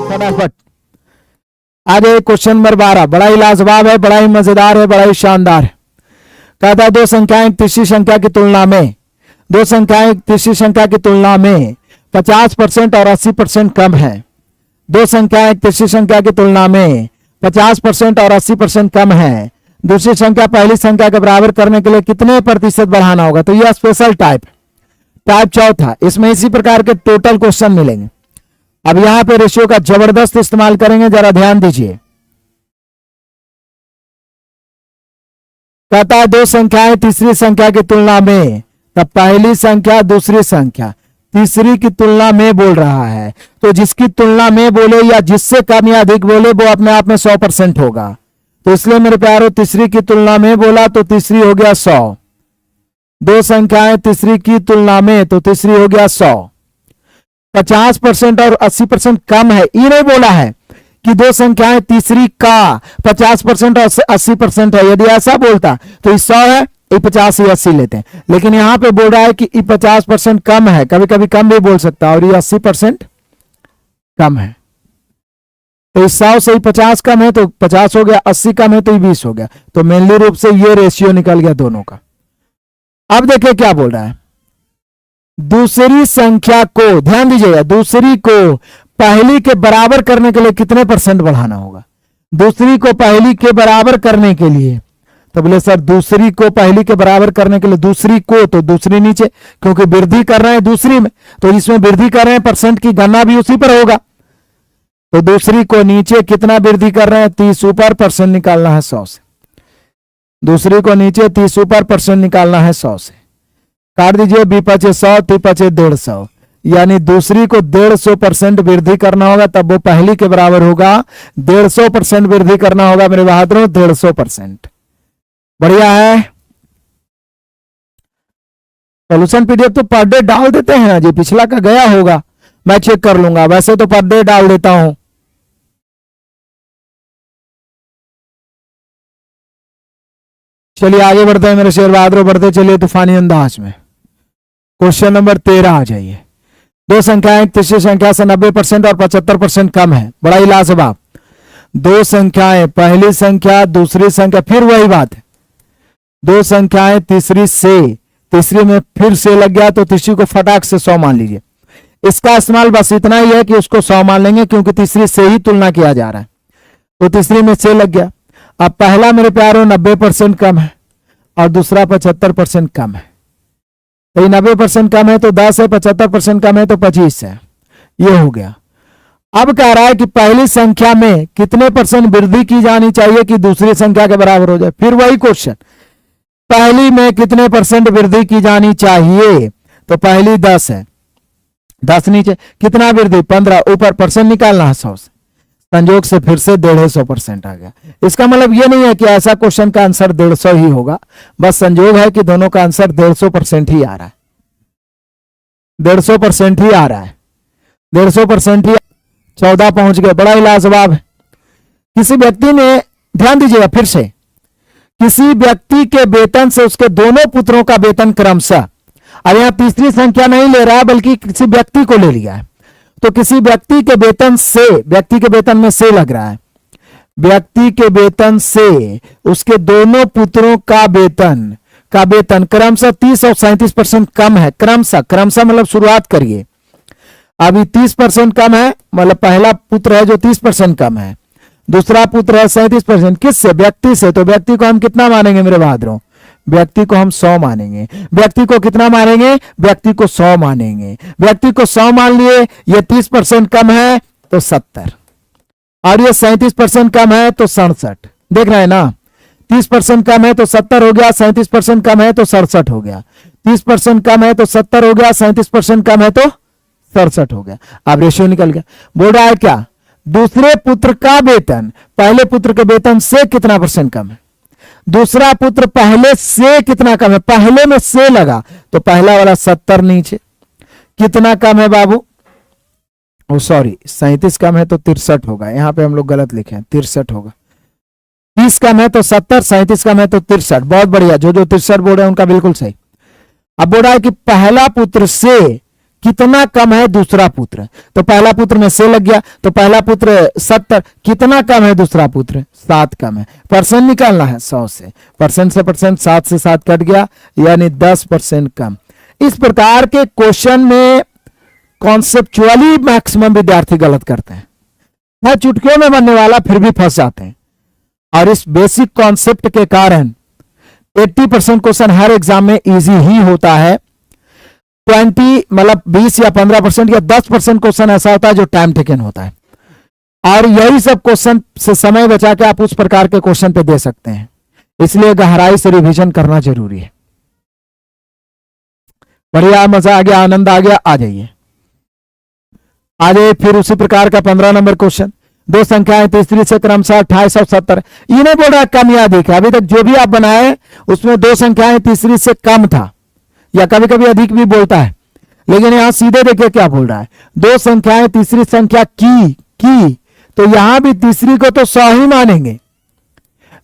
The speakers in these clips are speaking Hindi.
फटाफट। आगे क्वेश्चन नंबर 12 बड़ा ही लाजवाब है, बड़ा ही मजेदार है, बड़ा ही शानदार है। कहता है दो संख्याएं तीसरी संख्या की तुलना में, दो संख्याएं तीसरी संख्या की तुलना में 50% और 80% कम है। दो संख्याएं तीसरी संख्या की तुलना में 50% और 80% कम है। दूसरी संख्या पहली संख्या के बराबर करने के लिए कितने प्रतिशत बढ़ाना होगा? तो यह स्पेशल टाइप चौथा, इसमें इसी प्रकार के टोटल क्वेश्चन मिलेंगे। अब यहां पे रेशियो का जबरदस्त इस्तेमाल करेंगे, जरा ध्यान दीजिए। कहता है दो संख्याएं तीसरी संख्या की तुलना में, तब पहली संख्या दूसरी संख्या तीसरी की तुलना में बोल रहा है, तो जिसकी तुलना में बोले या जिससे कम या अधिक बोले वो अपने आप में 100% होगा। तो इसलिए मेरे प्यारो तीसरी की तुलना में बोला तो तीसरी हो गया 100। दो संख्याएं तीसरी की तुलना में तो तीसरी हो गया 100। 50% और 80% कम है, ये नहीं बोला है कि दो संख्याएं तीसरी का 50% और 80% है। यदि ऐसा बोलता तो ये 100 है, ये 50 या 80 लेते हैं, लेकिन यहां पे बोल रहा है कि ये 50% कम है, कभी कभी कम भी बोल सकता है, और ये 80% कम है। तो इस 100 से 50 कम है तो 50 हो गया, 80 कम है तो 20 हो गया। तो मेनली रूप से ये रेशियो निकल गया दोनों का। अब देखिए क्या बोल रहा है, दूसरी संख्या को, ध्यान दीजिएगा, दूसरी को पहली के बराबर करने के लिए कितने % बढ़ाना होगा? दूसरी को पहली के बराबर करने के लिए, तो बोले सर दूसरी को पहली के बराबर करने के लिए, दूसरी को तो दूसरी नीचे, क्योंकि वृद्धि कर रहे हैं दूसरी में, तो इसमें वृद्धि कर रहे हैं, % की गणना भी उसी पर होगा। तो दूसरी को नीचे कितना वृद्धि कर रहे हैं? 30 ऊपर, % निकालना है 100 से। दूसरी को नीचे 30 ऊपर, % निकालना है 100 से। काट दीजिए, 2×5 100, 3×5 150, यानी दूसरी को 150% वृद्धि करना होगा, तब वो पहली के बराबर होगा। 150% वृद्धि करना होगा मेरे बहादुरों, 150%। बढ़िया है। सोल्यूशन पीडीएफ तो पर डे डाल देते हैं ना जी, पिछला का गया होगा, मैं चेक कर लूंगा, वैसे तो पर डे डाल देता हूं। चलिए आगे बढ़ते हैं मेरे शेर बहादुरों, बढ़ते चलिए तूफानी अंदाज में। क्वेश्चन नंबर 13 आ जाइए। दो संख्याएं तीसरी संख्या से 90% और 75% कम है। बड़ा ही लाजवाब। दो संख्याएं, पहली संख्या दूसरी संख्या, फिर वही बात है, दो संख्याएं तीसरी से, तीसरी में फिर से लग गया तो तीसरी को फटाक से 100 मान लीजिए। इसका इस्तेमाल बस इतना ही है कि उसको 100 मान लेंगे, क्योंकि तीसरी से ही तुलना किया जा रहा है, तो तीसरी में से लग गया। अब पहला मेरे प्यारों 90% कम है और दूसरा 75% कम है। तो 90% कम है तो 10 है, 75% कम है तो 25 है, ये हो गया। अब कह रहा है कि पहली संख्या में कितने % वृद्धि की जानी चाहिए कि दूसरी संख्या के बराबर हो जाए। फिर वही क्वेश्चन, पहली में कितने % वृद्धि की जानी चाहिए? तो पहली 10 है, 10 नीचे कितना वृद्धि? 15 ऊपर, % निकालना है 100 से। संयोग से फिर से 150% आ गया। इसका मतलब ये नहीं है कि ऐसा क्वेश्चन का आंसर 150 ही होगा, बस संयोग है कि दोनों का आंसर 150% ही आ रहा है, 150% ही आ रहा है, 150% ही। 14 पहुंच गए, बड़ा ही लाजवाब है। किसी व्यक्ति ने, ध्यान दीजिएगा फिर से, किसी व्यक्ति के वेतन से उसके दोनों पुत्रों का वेतन क्रमशः, अब यहां तीसरी संख्या नहीं ले रहा है बल्कि किसी व्यक्ति को ले लिया है, तो किसी व्यक्ति के वेतन से, व्यक्ति के वेतन में से लग रहा है, व्यक्ति के वेतन से उसके दोनों पुत्रों का वेतन क्रमशः 30 और 37% कम है। क्रमशः मतलब शुरुआत करिए, अभी 30% कम है, मतलब पहला पुत्र है जो 30% कम है, दूसरा पुत्र है 37%। किससे? व्यक्ति से। तो व्यक्ति को हम कितना मानेंगे मेरे बहादुरों? व्यक्ति को हम 100 मानेंगे। व्यक्ति को कितना मानेंगे? व्यक्ति को 100 मानेंगे। व्यक्ति को 100 मान लिए, ये 30% कम है तो 70, और ये 37% कम है तो 67। देख रहे हैं ना, 30% कम है तो 70 हो गया, 37% कम है तो 67 हो गया, 30% कम है तो 70 हो गया, 37% कम है तो 67 हो गया। अब रेशियो निकल गया। बोल रहा है क्या? दूसरे पुत्र का वेतन पहले पुत्र के वेतन से कितना % कम है, दूसरा पुत्र पहले से कितना कम है, पहले में से लगा तो पहला वाला 70 नीचे, कितना कम है बाबू? ओ सॉरी, 37 कम है तो 63 होगा, यहां पे हम लोग गलत लिखे हैं, 63 होगा। 30 कम है तो 70, 37 कम है तो 63। बहुत बढ़िया, जो 63 बोल रहे हैं उनका बिल्कुल सही। अब बोल रहा है कि पहला पुत्र से कितना कम है दूसरा पुत्र, तो पहला पुत्र में से लग गया, तो पहला पुत्र 70, कितना कम है दूसरा पुत्र 7 कम है। परसेंट निकालना है 100 से, परसेंट से परसेंट 7 से 7 कट गया, यानी 10% कम। इस प्रकार के क्वेश्चन में कॉन्सेप्चुअली मैक्सिमम विद्यार्थी गलत करते हैं, वह चुटकियों में बनने वाला फिर भी फंस जाते हैं। और इस बेसिक कॉन्सेप्ट के कारण 80% क्वेश्चन हर एग्जाम में इजी ही होता है। 20 या 15% या 10% क्वेश्चन ऐसा होता है जो टाइम टेकन होता है, और यही सब क्वेश्चन से समय बचा के आप उस प्रकार के क्वेश्चन पे दे सकते हैं। इसलिए गहराई से रिवीजन करना जरूरी है। बढ़िया, मजा आ गया, आनंद आ गया, आ जाइए आ जाइए। फिर उसी प्रकार का 15 नंबर क्वेश्चन, दो संख्याएं तीसरी से क्रमशः 28 और 70। इन्हें बोल रहा है कम या अधिक है। अभी तक जो भी आप बनाए उसमें दो संख्याएं तीसरी से कम था, या कभी कभी अधिक भी बोलता है, लेकिन यहां सीधे देखिए क्या बोल रहा है, दो संख्याएं तीसरी संख्या की, तो यहां भी तीसरी को तो 100 ही मानेंगे,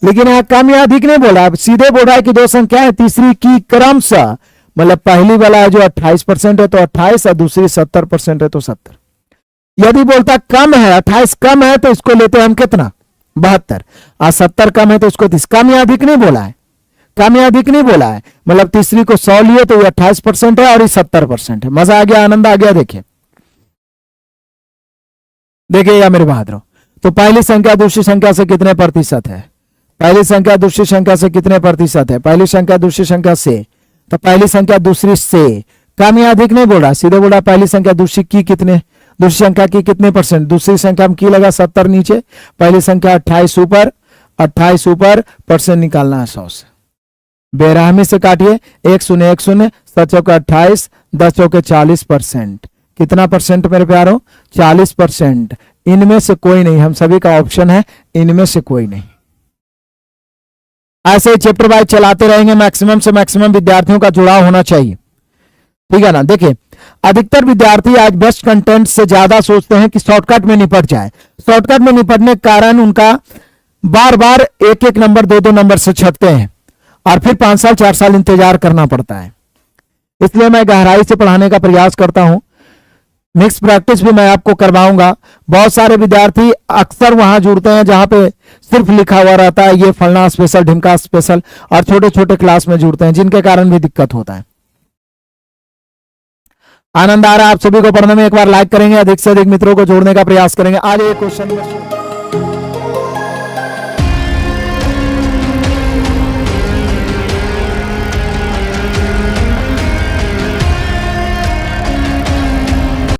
लेकिन यहां कम या अधिक नहीं बोला, सीधे बोल रहा है कि दो संख्याएं तीसरी की क्रमशः, मतलब पहली वाला जो 28% है तो 28 और दूसरी 70% है तो 70। यदि बोलता कम है, 28 कम है, तो इसको लेते हैं हम कितना 72, और 70 कम है तो इसको 30। कम या अधिक नहीं बोला है, कम या अधिक नहीं बोला है, मतलब तीसरी को 100 लिए तो ये 28% है और ये 70% है। मजा आ गया, आनंद आ गया। देखिए देखिए या मेरे बहादुरों, तो पहली संख्या दूसरी संख्या से कितने प्रतिशत है, पहली संख्या दूसरी संख्या से कितने प्रतिशत है, पहली संख्या दूसरी संख्या से, तो पहली संख्या दूसरी से, कम या अधिक नहीं बोला, सीधे बोला पहली संख्या दूसरी की कितने, दूसरी संख्या की कितने परसेंट, दूसरी संख्या में की लगा 70 नीचे, पहली संख्या 28 ऊपर, 28 ऊपर, परसेंट निकालना है 100 से। बेरहमी से काटिए, 1 शून्य 1 शून्य, 7 चौके 28, 10 चौके 40%। कितना परसेंट मेरे प्यारों, 40%। इनमें से कोई नहीं, हम सभी का ऑप्शन है इनमें से कोई नहीं। ऐसे ही चैप्टर वाइज चलाते रहेंगे, मैक्सिमम से मैक्सिमम विद्यार्थियों का जुड़ाव होना चाहिए, ठीक है ना। देखिए अधिकतर विद्यार्थी आज बेस्ट कंटेंट से ज्यादा सोचते हैं कि शॉर्टकट में निपट जाए। शॉर्टकट में निपटने के कारण उनका बार बार एक एक नंबर 2-2 नंबर से छटते हैं, और फिर 5 साल 4 साल इंतजार करना पड़ता है। इसलिए मैं गहराई से पढ़ाने का प्रयास करता हूं। मिक्स प्रैक्टिस भी मैं आपको करवाऊंगा। बहुत सारे विद्यार्थी अक्सर वहां जुड़ते हैं जहां पे सिर्फ लिखा हुआ रहता है ये फलना स्पेशल ढिमका स्पेशल, और छोटे छोटे क्लास में जुड़ते हैं, जिनके कारण भी दिक्कत होता है। आनंद आ रहा है आप सभी को पढ़ने में, एक बार लाइक करेंगे, अधिक से अधिक मित्रों को जोड़ने का प्रयास करेंगे। आज ये क्वेश्चन